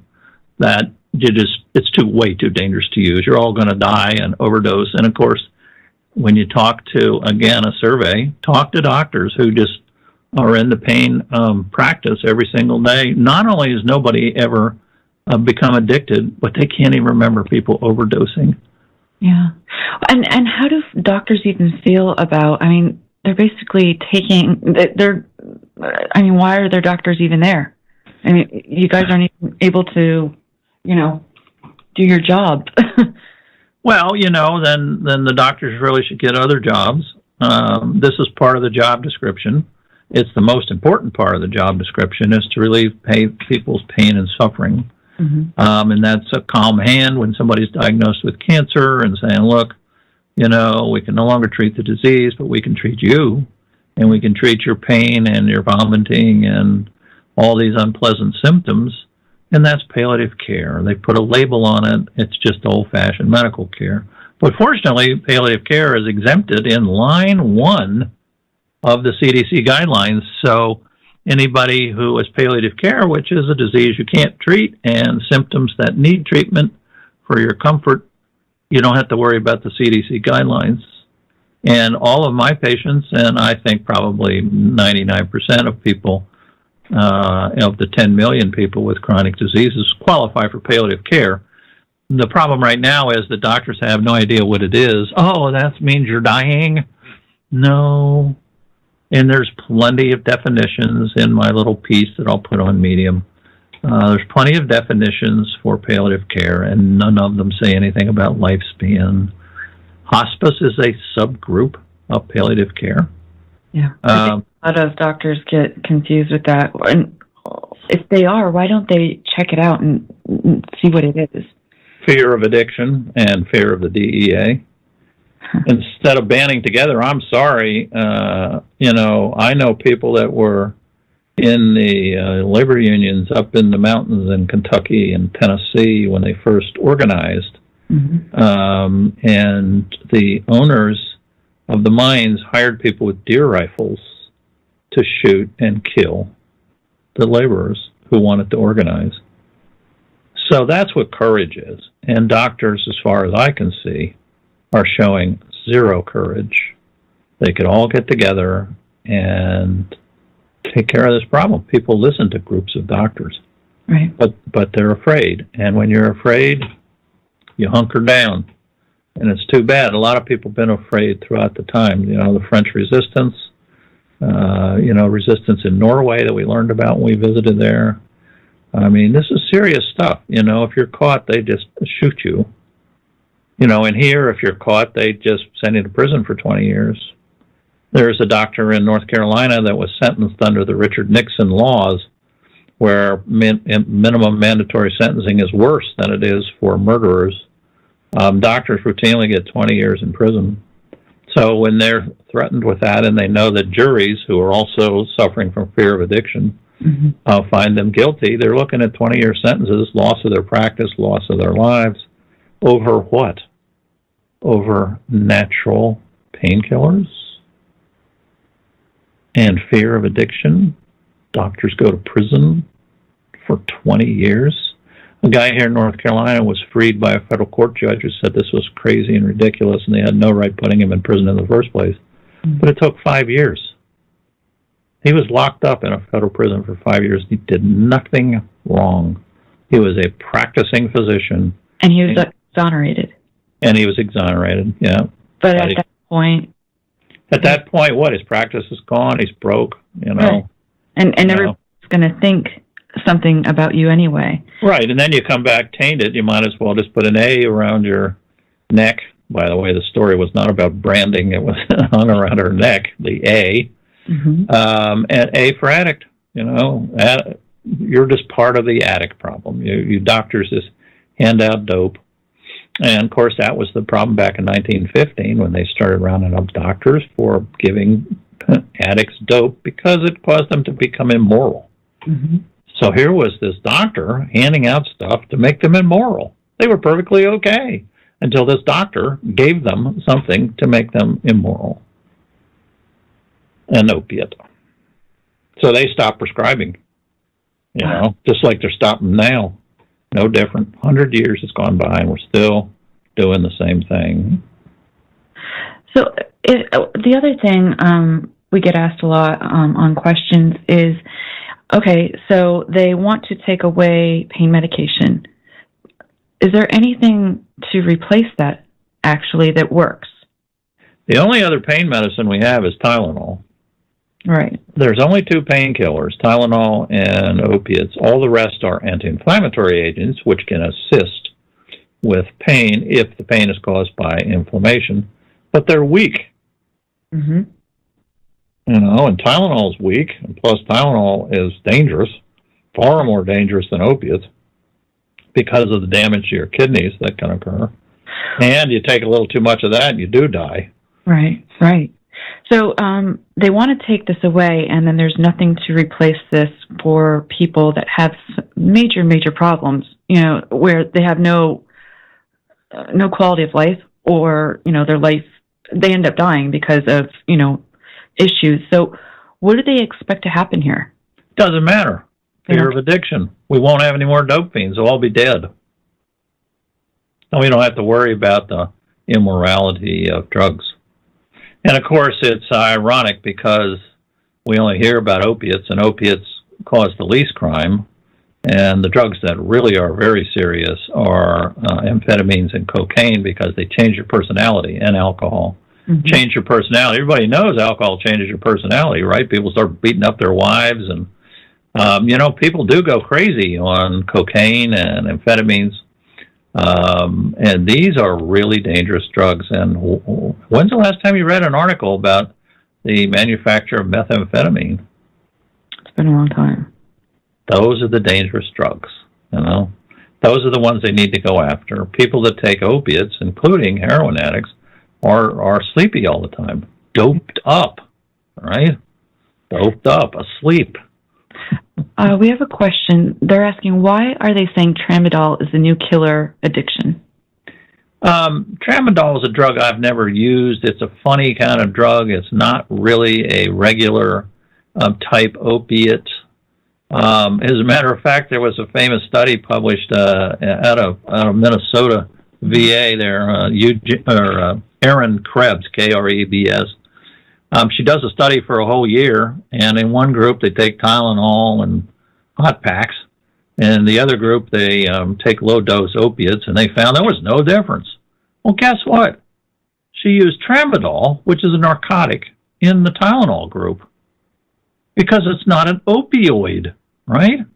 C: that it's way too dangerous to use. You're all going to die and overdose. And of course, when you talk to, again, a survey, talk to doctors who just are in the pain practice every single day. Not only has nobody ever become addicted, but they can't even remember people overdosing.
B: Yeah. And how do doctors even feel about, I mean, they're basically why are their doctors even there? I mean, you guys aren't even able to, do your job.
C: Well, then the doctors really should get other jobs. This is part of the job description. It's the most important part of the job description, is to relieve people's pain and suffering. And that's a calm hand when somebody's diagnosed with cancer and saying, look, we can no longer treat the disease, but we can treat you, and we can treat your pain and your vomiting and all these unpleasant symptoms, and that's palliative care. They put a label on it. It's just old-fashioned medical care. But fortunately, palliative care is exempted in line 1 of the CDC guidelines, so anybody who has palliative care, which is a disease you can't treat, and symptoms that need treatment for your comfort, you don't have to worry about the CDC guidelines. And all of my patients, and I think probably 99% of people, of the 10 million people with chronic diseases, qualify for palliative care. The problem right now is the doctors have no idea what it is. Oh, that means you're dying? No. And there's plenty of definitions in my little piece that I'll put on Medium. There's plenty of definitions for palliative care, and none of them say anything about lifespan. Hospice is a subgroup of palliative care.
B: Yeah. I think a lot of doctors get confused with that. And if they are, why don't they check it out and see what it is?
C: Fear of addiction and fear of the DEA. Instead of banding together, I'm sorry, I know people that were in the labor unions up in the mountains in Kentucky and Tennessee when they first organized. And the owners of the mines hired people with deer rifles to shoot and kill the laborers who wanted to organize. So that's what courage is. And doctors, as far as I can see, are showing zero courage. They could all get together and take care of this problem. People listen to groups of doctors,
B: right?
C: But they're afraid. And when you're afraid, you hunker down. And it's too bad. A lot of people have been afraid throughout the time. The French resistance, resistance in Norway that we learned about when we visited there. I mean, this is serious stuff. If you're caught, they just shoot you. And here, if you're caught, they just send you to prison for 20 years. There's a doctor in North Carolina that was sentenced under the Richard Nixon laws, where minimum mandatory sentencing is worse than it is for murderers. Doctors routinely get 20 years in prison. So when they're threatened with that, and they know that juries, who are also suffering from fear of addiction, find them guilty, they're looking at 20-year sentences, loss of their practice, loss of their lives. Over what? Over natural painkillers and fear of addiction. Doctors go to prison for 20 years. A guy here in North Carolina was freed by a federal court judge who said this was crazy and ridiculous and they had no right putting him in prison in the first place. But it took 5 years. He was locked up in a federal prison for 5 years. He did nothing wrong. He was a practicing physician.
B: And he was exonerated.
C: And he was exonerated, yeah.
B: But at that point...
C: At that point, what? His practice is gone. He's broke,
B: Right. And everyone's going to think something about you anyway.
C: Right, and then you come back tainted. You might as well just put an A around your neck. By the way, the story was not about branding. It was hung around her neck, the A. And A for addict. You know, you're just part of the addict problem. You doctors just hand out dope. And, of course, that was the problem back in 1915 when they started rounding up doctors for giving addicts dope because it caused them to become immoral. So here was this doctor handing out stuff to make them immoral. They were perfectly okay until this doctor gave them something to make them immoral, an opiate. So they stopped prescribing, you know, just like they're stopping now. No different. 100 years has gone by, and we're still doing the same thing.
B: So the other thing we get asked a lot on questions is, okay, so they want to take away pain medication. Is there anything to replace that, actually, that works?
C: The only other pain medicine we have is Tylenol.
B: Right.
C: There's only two painkillers, Tylenol and opiates. All the rest are anti-inflammatory agents, which can assist with pain if the pain is caused by inflammation, but they're weak. You know, and Tylenol is weak, and plus Tylenol is dangerous, far more dangerous than opiates because of the damage to your kidneys that can occur. And you take a little too much of that, and you do die.
B: Right, right. So they want to take this away, and then there's nothing to replace this for people that have major, major problems, you know, where they have no quality of life, or, you know, their life, they end up dying because of, you know, issues. So what do they expect to happen here?
C: Doesn't matter. Fear of addiction. We won't have any more dope fiends. They'll all be dead. And we don't have to worry about the immorality of drugs. And, of course, it's ironic because we only hear about opiates, and opiates cause the least crime. And the drugs that really are very serious are amphetamines and cocaine because they change your personality, and alcohol. Change your personality. Everybody knows alcohol changes your personality, right? People start beating up their wives, and, you know, people do go crazy on cocaine and amphetamines. And these are really dangerous drugs. And when's the last time you read an article about the manufacture of methamphetamine?
B: It's been a long time.
C: Those are the dangerous drugs, you know. Those are the ones they need to go after. People that take opiates, including heroin addicts, are sleepy all the time, doped up, right? Doped up, asleep.
B: We have a question. They're asking, why are they saying tramadol is the new killer addiction?
C: Tramadol is a drug I've never used. It's a funny kind of drug. It's not really a regular type opiate. As a matter of fact, there was a famous study published out of Minnesota VA there, Erin Krebs, Krebs. She does a study for a whole year, and in one group they take Tylenol and hot packs, and the other group they take low-dose opiates, and they found there was no difference. Well, guess what? She used tramadol, which is a narcotic, in the Tylenol group because it's not an opioid, right?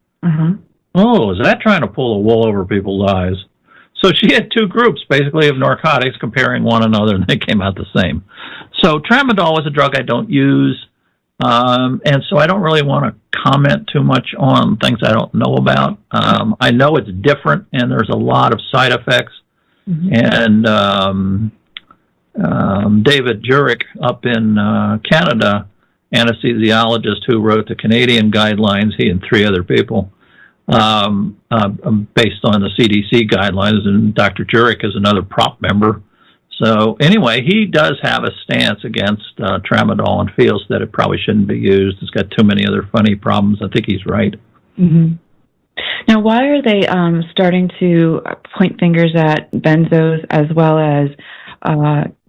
C: Oh, is that trying to pull the wool over people's eyes? So she had two groups, basically, of narcotics comparing one another, and they came out the same. So tramadol is a drug I don't use, and so I don't really want to comment too much on things I don't know about. I know it's different, and there's a lot of side effects. And David Jurek up in Canada, anesthesiologist who wrote the Canadian guidelines, he and three other people, based on the CDC guidelines, and Dr. Jurek is another prop member. So anyway, he does have a stance against tramadol and feels that it probably shouldn't be used. It's got too many other funny problems. I think he's right.
B: Now, why are they starting to point fingers at benzos as well as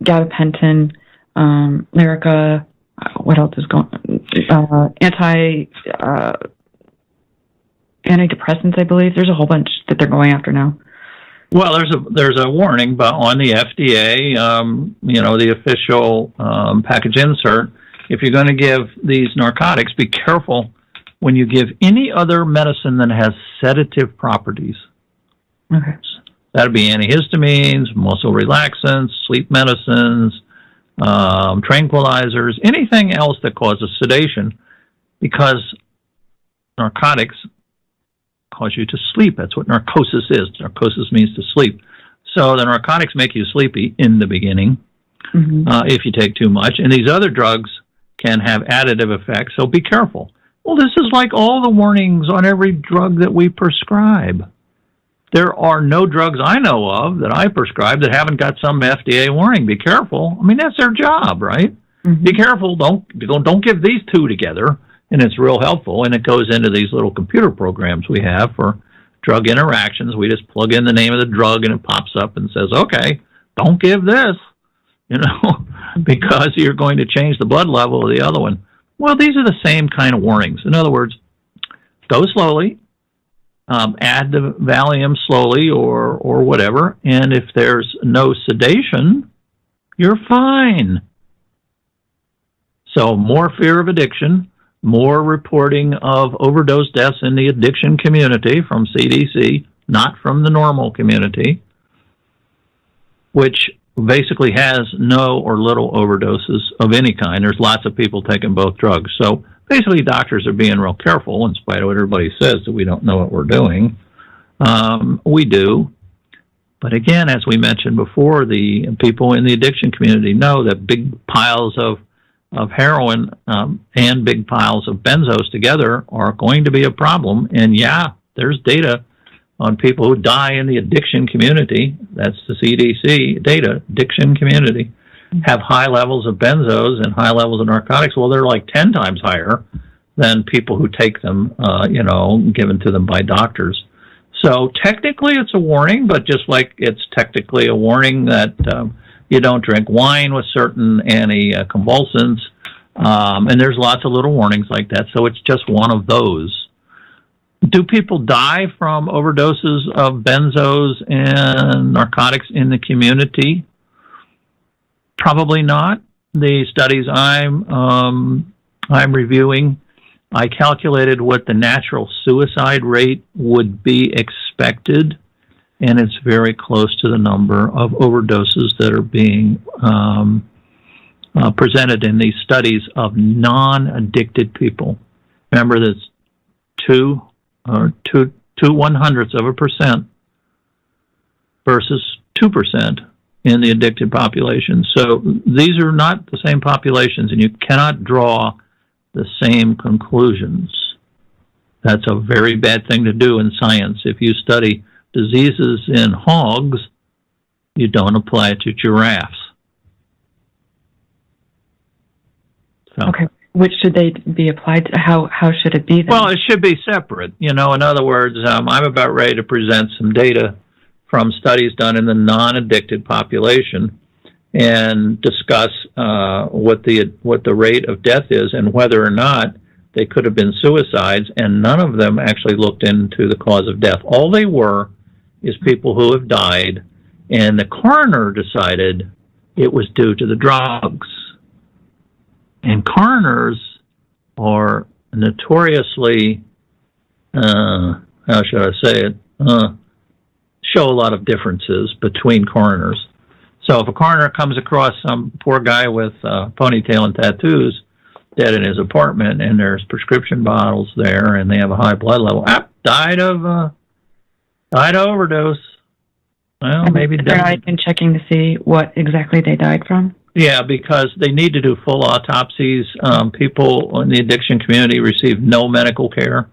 B: gabapentin, Lyrica, what else is going on? Antidepressants, I believe. There's a whole bunch that they're going after now.
C: Well, there's a warning on the FDA, you know, the official package insert. If you're going to give these narcotics, be careful when you give any other medicine that has sedative properties. Okay. That would be antihistamines, muscle relaxants, sleep medicines, tranquilizers, anything else that causes sedation, because narcotics cause you to sleep. That's what narcosis is. Narcosis means to sleep. So the narcotics make you sleepy in the beginning if you take too much, and these other drugs can have additive effects, so be careful. Well, this is like all the warnings on every drug that we prescribe. There are no drugs I know of that I prescribe that haven't got some FDA warning. Be careful. I mean, that's their job, right? Be careful. Don't give these two together, and it's real helpful. And it goes into these little computer programs we have for drug interactions. We just plug in the name of the drug, and it pops up and says, "Okay, don't give this," because you're going to change the blood level of the other one. Well, these are the same kind of warnings. In other words, go slowly, add the Valium slowly or whatever, and if there's no sedation, you're fine. So more fear of addiction, more reporting of overdose deaths in the addiction community from CDC, not from the normal community, which basically has no or little overdoses of any kind. There's lots of people taking both drugs. So basically doctors are being real careful in spite of what everybody says that we don't know what we're doing. We do. But again, as we mentioned before, the people in the addiction community know that big piles of heroin and big piles of benzos together are going to be a problem. And yeah, there's data on people who die in the addiction community. That's the CDC data, addiction community, have high levels of benzos and high levels of narcotics. Well, they're like 10 times higher than people who take them, given to them by doctors. So technically it's a warning, but just like it's technically a warning that you don't drink wine with certain anticonvulsants, and there's lots of little warnings like that. So it's just one of those. Do people die from overdoses of benzos and narcotics in the community? Probably not. The studies I'm reviewing, I calculated what the natural suicide rate would be expected, and it's very close to the number of overdoses that are being presented in these studies of non-addicted people. Remember, that's 0.02% versus 2% in the addicted population. So these are not the same populations, and you cannot draw the same conclusions. That's a very bad thing to do in science. If you study diseases in hogs, you don't apply it to giraffes. So.
B: Okay. Which should they be applied to? How should it be then?
C: Well, it should be separate. In other words, I'm about ready to present some data from studies done in the non-addicted population and discuss what the rate of death is and whether or not they could have been suicides, and none of them actually looked into the cause of death. All they were is people who have died, and the coroner decided it was due to the drugs. And coroners are notoriously, how should I say it, show a lot of differences between coroners. So if a coroner comes across some poor guy with ponytail and tattoos dead in his apartment, and there's prescription bottles there, and they have a high blood level, died of overdose. Well, maybe
B: they're not even checking to see what exactly they died from.
C: Yeah, because they need to do full autopsies. People in the addiction community receive no medical care.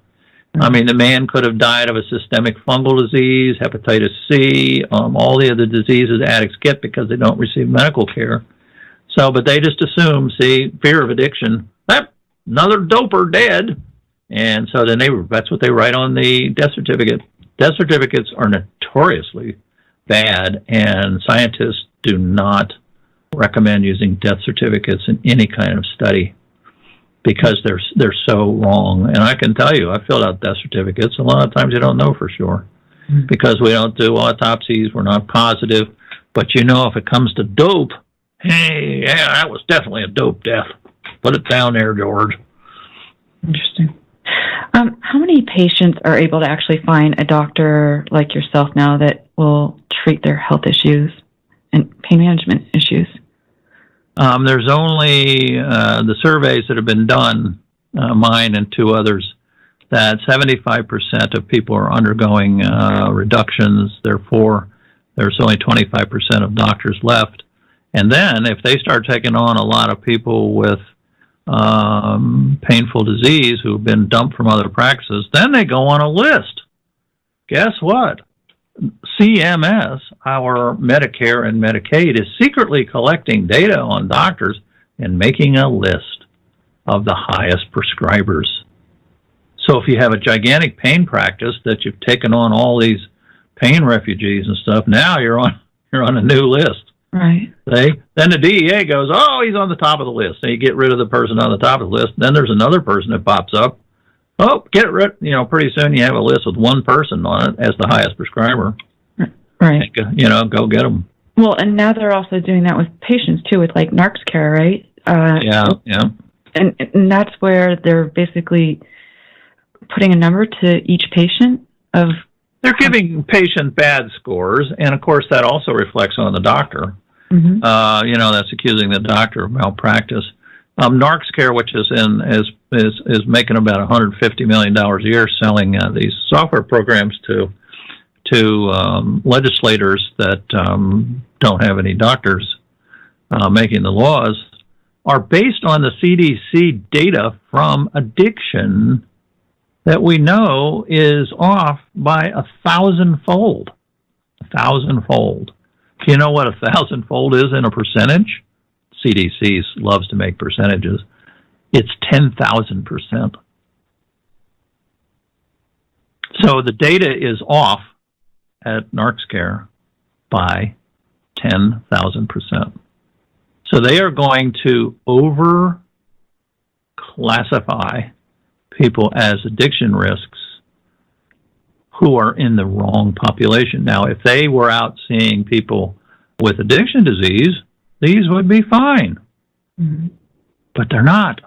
C: I mean, the man could have died of a systemic fungal disease, hepatitis C, all the other diseases addicts get because they don't receive medical care. So, but they just assume, fear of addiction, another doper dead. And so then that's what they write on the death certificate. Death certificates are notoriously bad, and scientists do not recommend using death certificates in any kind of study because they're so wrong. And I can tell you, I filled out death certificates. A lot of times you don't know for sure because we don't do autopsies. We're not positive. But if it comes to dope, hey, yeah, that was definitely a dope death. Put it down there, George.
B: Interesting. How many patients are able to actually find a doctor like yourself now that will treat their health issues and pain management issues?
C: There's only the surveys that have been done, mine and two others, that 75% of people are undergoing reductions. Therefore, there's only 25% of doctors left. And then if they start taking on a lot of people with painful disease who've been dumped from other practices, then they go on a list. Guess what? CMS, our Medicare and Medicaid, is secretly collecting data on doctors and making a list of the highest prescribers. So if you have a gigantic pain practice that you've taken on all these pain refugees and stuff, now you're on a new list.
B: Right.
C: Then the DEA goes, oh, he's on the top of the list. And you get rid of the person on the top of the list. Then there's another person that pops up. Oh, get rid. Pretty soon you have a list with one person on it as the highest prescriber.
B: Right.
C: Go get them.
B: Well, and now they're also doing that with patients too, with like NarxCare, right?
C: Yeah.
B: And that's where they're basically putting a number to each patient of.
C: They're giving patient bad scores, and of course that also reflects on the doctor.
B: Mm-hmm.
C: That's accusing the doctor of malpractice. NarxCare, which is making about $150 million a year selling these software programs to legislators that don't have any doctors making the laws, are based on the CDC data from addiction that we know is off by 1,000-fold. 1,000-fold. Do you know what 1,000-fold is in a percentage? CDC loves to make percentages. It's 10,000%. So the data is off at NarxCare by 10,000%. So they are going to over-classify people as addiction risks who are in the wrong population. Now, if they were out seeing people with addiction disease, these would be fine. Mm-hmm. But they're not.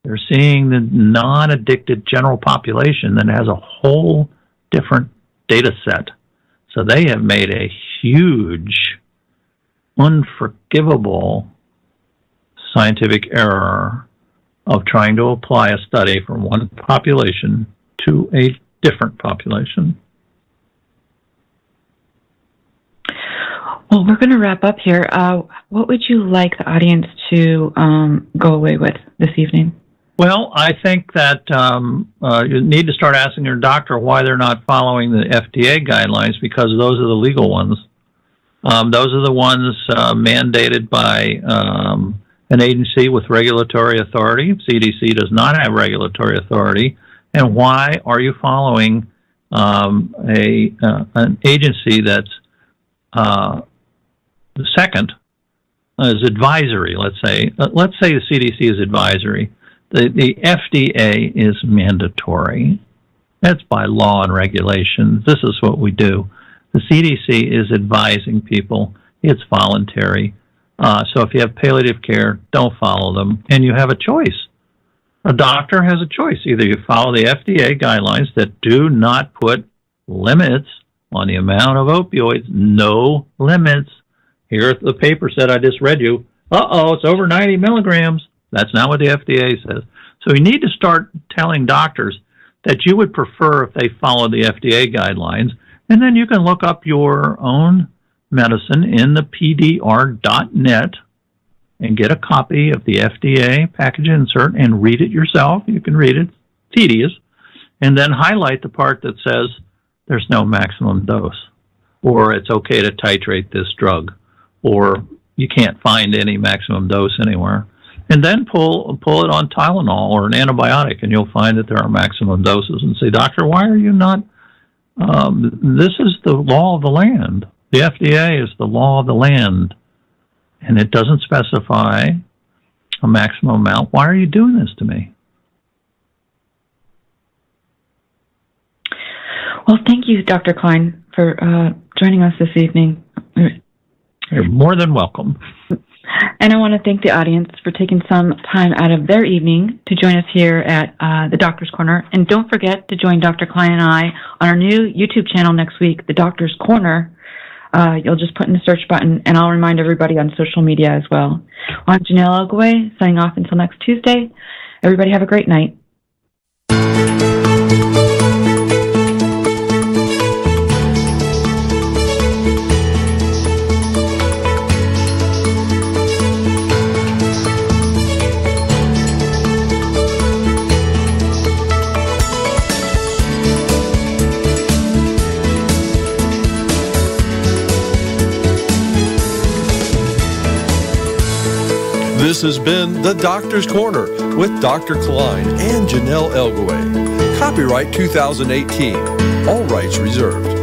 C: They're seeing the non-addicted general population that has a whole different data set. So they have made a huge, unforgivable scientific error of trying to apply a study from one population to a different population.
B: Well, we're going to wrap up here. What would you like the audience to go away with this evening?
C: Well, I think that you need to start asking your doctor why they're not following the FDA guidelines, because those are the legal ones. Those are the ones mandated by an agency with regulatory authority. CDC does not have regulatory authority. And why are you following an agency that's the second is advisory? Let's say the CDC is advisory. The FDA is mandatory. That's by law and regulation. This is what we do. The CDC is advising people. It's voluntary. So if you have palliative care, don't follow them. And you have a choice. A doctor has a choice. Either you follow the FDA guidelines that do not put limits on the amount of opioids, no limits. Here the paper said I just read you, it's over 90 milligrams. That's not what the FDA says. So you need to start telling doctors that you would prefer if they follow the FDA guidelines, and then you can look up your own medicine in the PDR.net and get a copy of the FDA package insert and read it yourself. You can read it. It's tedious. And then highlight the part that says there's no maximum dose, or it's okay to titrate this drug, or you can't find any maximum dose anywhere. And then pull it on Tylenol or an antibiotic, and you'll find that there are maximum doses. And say, doctor, why are you not? This is the law of the land. The FDA is the law of the land, and it doesn't specify a maximum amount. Why are you doing this to me?
B: Well, thank you, Dr. Kline, for joining us this evening.
C: You're more than welcome.
B: And I want to thank the audience for taking some time out of their evening to join us here at the Doctor's Corner. And don't forget to join Dr. Kline and I on our new YouTube channel next week, The Doctor's Corner. You'll just put in the search button, and I'll remind everybody on social media as well. I'm Janelle Elgaway, signing off until next Tuesday. Everybody have a great night.
A: This has been The Doctor's Corner with Dr. Kline and Janelle Elgaway. Copyright 2018. All rights reserved.